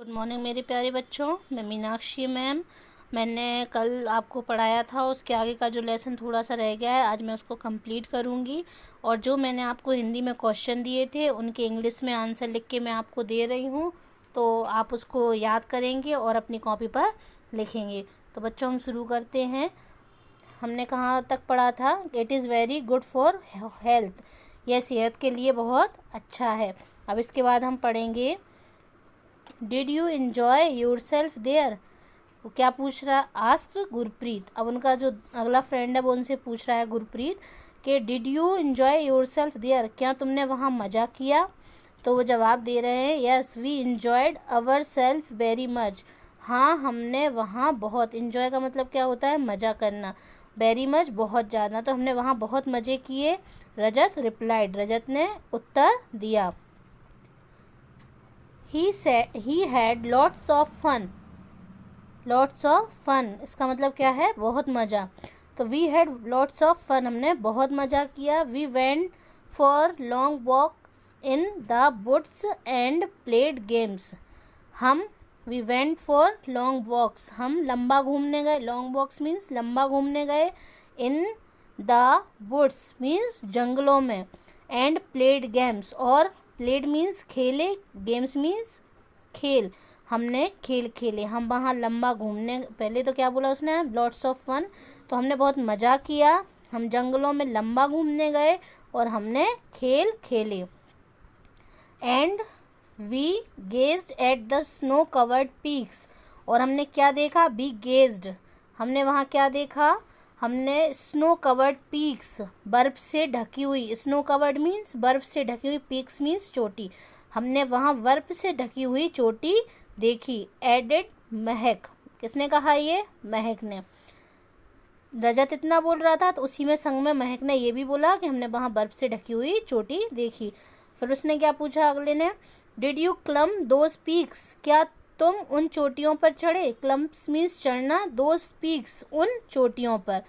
Good morning मेरे प्यारे बच्चों। मैं मीनाक्षी मैम। मैंने कल आपको पढ़ाया था, उसके आगे का जो लेसन थोड़ा सा रह गया है, आज मैं उसको कंप्लीट करूँगी। और जो मैंने आपको हिंदी में क्वेश्चन दिए थे उनके इंग्लिश में आंसर लिख के मैं आपको दे रही हूँ, तो आप उसको याद करेंगे और अपनी कॉपी पर लिखेंगे। तो बच्चों हम शुरू करते हैं। हमने कहाँ तक पढ़ा था? It is very good for health, यह सेहत के लिए बहुत अच्छा है। अब इसके बाद हम पढ़ेंगे did you enjoy yourself there. वो क्या पूछ रहा है? आस्क गुरप्रीत। अब उनका जो अगला फ्रेंड है वो उनसे पूछ रहा है गुरप्रीत कि did you enjoy yourself there, क्या तुमने वहाँ मज़ा किया? तो वो जवाब दे रहे हैं yes we enjoyed ourself very much. हाँ हमने वहाँ बहुत, इन्जॉय का मतलब क्या होता है? मज़ा करना। वेरी मच बहुत ज़्यादा, तो हमने वहाँ बहुत मज़े किए। रजत रिप्लाइड, रजत ने उत्तर दिया। he had lots of fun, lots of fun इसका मतलब क्या है? बहुत मज़ा। तो we had lots of fun, हमने बहुत मज़ा किया। we went for long walks in the woods and played games। हम we went for long walks, हम लंबा घूमने गए। long walks means लंबा घूमने गए। in the woods means जंगलों में। and played games, और प्लेड मीन्स खेले, गेम्स मीन्स खेल। हमने खेल खेले। हम वहाँ लंबा घूमने, पहले तो क्या बोला उसने? लॉट्स ऑफ फन, तो हमने बहुत मज़ा किया। हम जंगलों में लंबा घूमने गए और हमने खेल खेले। And we gazed at the snow covered peaks, और हमने क्या देखा? बी गेज्ड, हमने वहाँ क्या देखा? हमने स्नो कवर्ड पीक्स, बर्फ़ से ढकी हुई। स्नो कवर्ड मीन्स बर्फ़ से ढकी हुई, पीक्स मीन्स चोटी। हमने वहाँ बर्फ़ से ढकी हुई चोटी देखी। एडेड महक, किसने कहा? ये महक ने। रजत इतना बोल रहा था तो उसी में संग में महक ने ये भी बोला कि हमने वहाँ बर्फ़ से ढकी हुई चोटी देखी। फिर उसने क्या पूछा अगले ने? डिड यू क्लम दोज पीक्स, क्या तुम उन चोटियों पर चढ़े? क्लम्स मीन्स चढ़ना, दोज पीक्स उन चोटियों पर।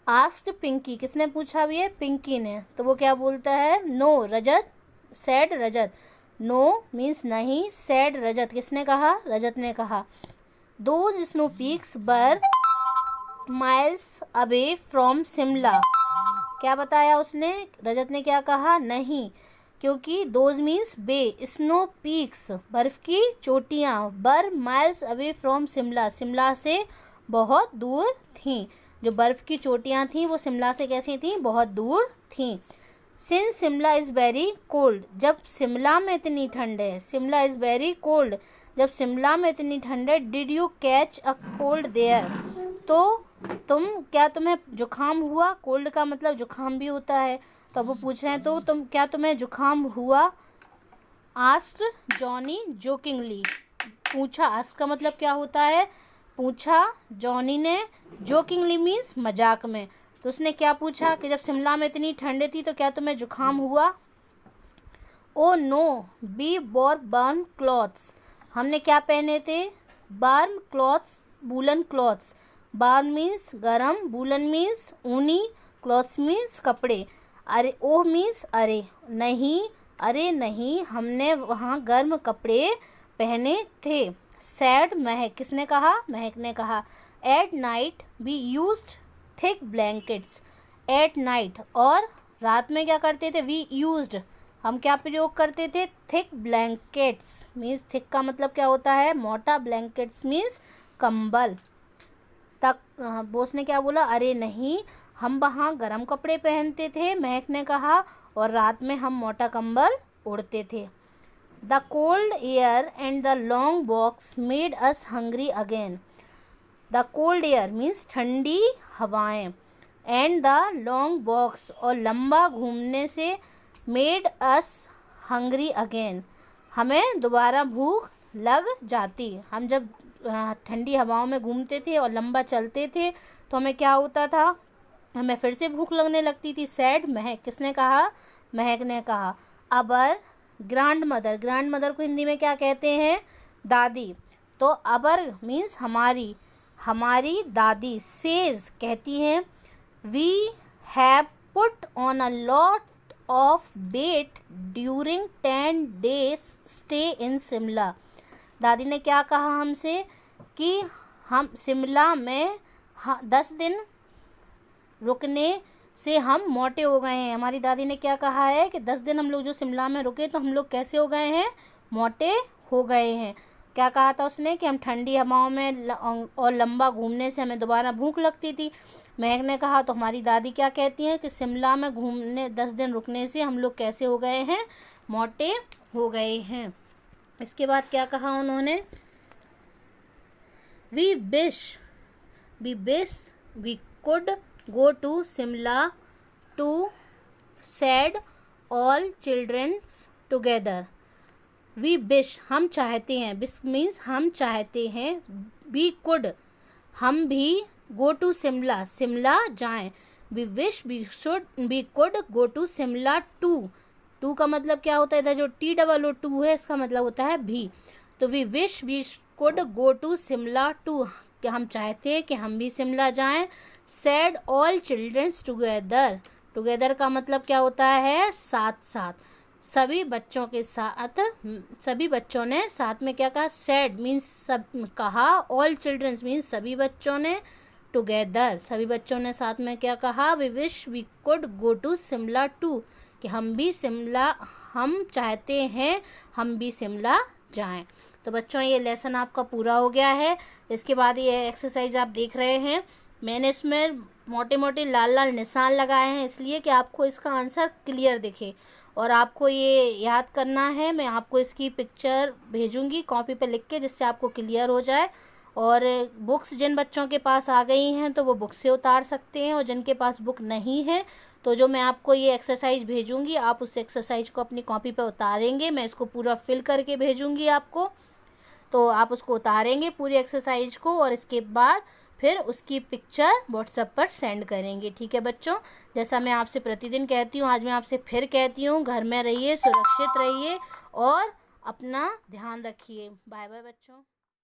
आस्क्ड पिंकी, किसने पूछा? भी है पिंकी ने। तो वो क्या बोलता है? No Rajat, said Rajat. No means नहीं, सैड रजत, किसने कहा? रजत ने कहा। Those snow peaks were miles away from Shimla, क्या बताया उसने? रजत ने क्या कहा? नहीं, क्योंकि दोज मीन्स बे, स्नो पीक्स बर्फ की चोटियाँ, were miles away from Shimla, Shimla से बहुत दूर थीं। जो बर्फ़ की चोटियाँ थीं वो शिमला से कैसी थीं? बहुत दूर थीं। Since Shimla is very cold, जब शिमला में इतनी ठंड है। शिमला इज़ वेरी कोल्ड, जब शिमला में इतनी ठंड है। Did you catch a cold there, तो तुम्हें जुकाम हुआ? कोल्ड का मतलब जुकाम भी होता है, तो वो पूछ रहे हैं तो तुम्हें जुकाम हुआ? आस्क्ड जॉनी जोकिंगली, पूछा। आस्क का मतलब क्या होता है? पूछा जॉनी ने। जोकिंगली मीन्स मजाक में। तो उसने क्या पूछा कि जब शिमला में इतनी ठंड थी तो क्या तुम्हें जुकाम हुआ? Oh no we wore warm clothes, हमने क्या पहने थे? Warm clothes, woolen clothes. Warm means गरम, वूलन मीन्स ऊनी, क्लॉथ्स मीन्स कपड़े। अरे ओह मीन्स अरे नहीं, अरे नहीं हमने वहाँ गर्म कपड़े पहने थे। सैड महक, किसने कहा? महक ने कहा। At night we used thick blankets, at night, और रात में क्या करते थे? वी यूज्ड, हम क्या प्रयोग करते थे? थिक ब्लैंकेट्स मीन्स, थिक का मतलब क्या होता है? मोटा, ब्लैंकेट्स मीन्स कंबल। तक बोस ने क्या बोला? अरे नहीं, हम वहाँ गर्म कपड़े पहनते थे, महक ने कहा, और रात में हम मोटा कंबल ओढ़ते थे। The cold air and the long walks made us hungry again, the cold air means ठंडी हवाएं, एंड द लॉन्ग वॉक्स, और लंबा घूमने से, मेड अस हंग्री अगेन, हमें दोबारा भूख लग जाती। हम जब ठंडी हवाओं में घूमते थे और लंबा चलते थे तो हमें क्या होता था? हमें फिर से भूख लगने लगती थी। सैड महक, किसने कहा? महक ने कहा। अबर ग्रैंड मदर, ग्रैंड मदर को हिंदी में क्या कहते हैं? दादी। तो अबर मीन्स हमारी, हमारी दादी। सेज कहती हैं we have put on a lot of weight during 10 days stay in Shimla, दादी ने क्या कहा हमसे कि हम शिमला में 10 दिन रुकने से हम मोटे हो गए हैं। हमारी दादी ने क्या कहा है कि 10 दिन हम लोग जो शिमला में रुके तो हम लोग कैसे हो गए हैं, मोटे हो गए हैं। क्या कहा था उसने कि हम ठंडी हवाओं में और लंबा घूमने से हमें दोबारा भूख लगती थी। महक ने कहा तो हमारी दादी क्या कहती हैं कि शिमला में घूमने 10 दिन रुकने से हम लोग कैसे हो गए हैं, मोटे हो गए हैं। इसके बाद क्या कहा उन्होंने, we wish we could go to Shimla too said all childrens together. We wish हम चाहते हैं, विश मीन्स हम चाहते हैं, वी कुड हम भी, गो टू शिमला शिमला जाएं। We wish we could go to Shimla too का मतलब क्या होता है, इधर जो TOO है इसका मतलब होता है भी। तो we wish we could go to Shimla too, कि हम चाहते हैं कि हम भी शिमला जाएं। सैड ऑल चिल्ड्रंस टुगेदर का मतलब क्या होता है, साथ साथ, सभी बच्चों के साथ, सभी बच्चों ने साथ में क्या कहा, सैड मीन्स सब कहा, ऑल चिल्ड्रंस मीन्स सभी बच्चों ने, टुगेदर सभी बच्चों ने साथ में क्या कहा, we wish we could go to Shimla too, कि हम चाहते हैं हम भी शिमला जाएं। तो बच्चों ये लेसन आपका पूरा हो गया है। इसके बाद ये एक्सरसाइज आप देख रहे हैं, मैंने इसमें मोटे मोटे लाल लाल निशान लगाए हैं इसलिए कि आपको इसका आंसर क्लियर दिखे और आपको ये याद करना है। मैं आपको इसकी पिक्चर भेजूंगी कॉपी पे लिख के, जिससे आपको क्लियर हो जाए। और बुक्स जिन बच्चों के पास आ गई हैं तो वो बुक से उतार सकते हैं, और जिनके पास बुक नहीं है तो जो मैं आपको ये एक्सरसाइज भेजूंगी आप उस एक्सरसाइज को अपनी कॉपी पे उतारेंगे। मैं इसको पूरा फिल करके भेजूंगी आपको, तो आप उसको उतारेंगे पूरी एक्सरसाइज को, और इसके बाद फिर उसकी पिक्चर व्हाट्सएप पर सेंड करेंगे। ठीक है बच्चों, जैसा मैं आपसे प्रतिदिन कहती हूँ आज मैं आपसे फिर कहती हूँ, घर में रहिए, सुरक्षित रहिए और अपना ध्यान रखिए। बाय बाय बच्चों।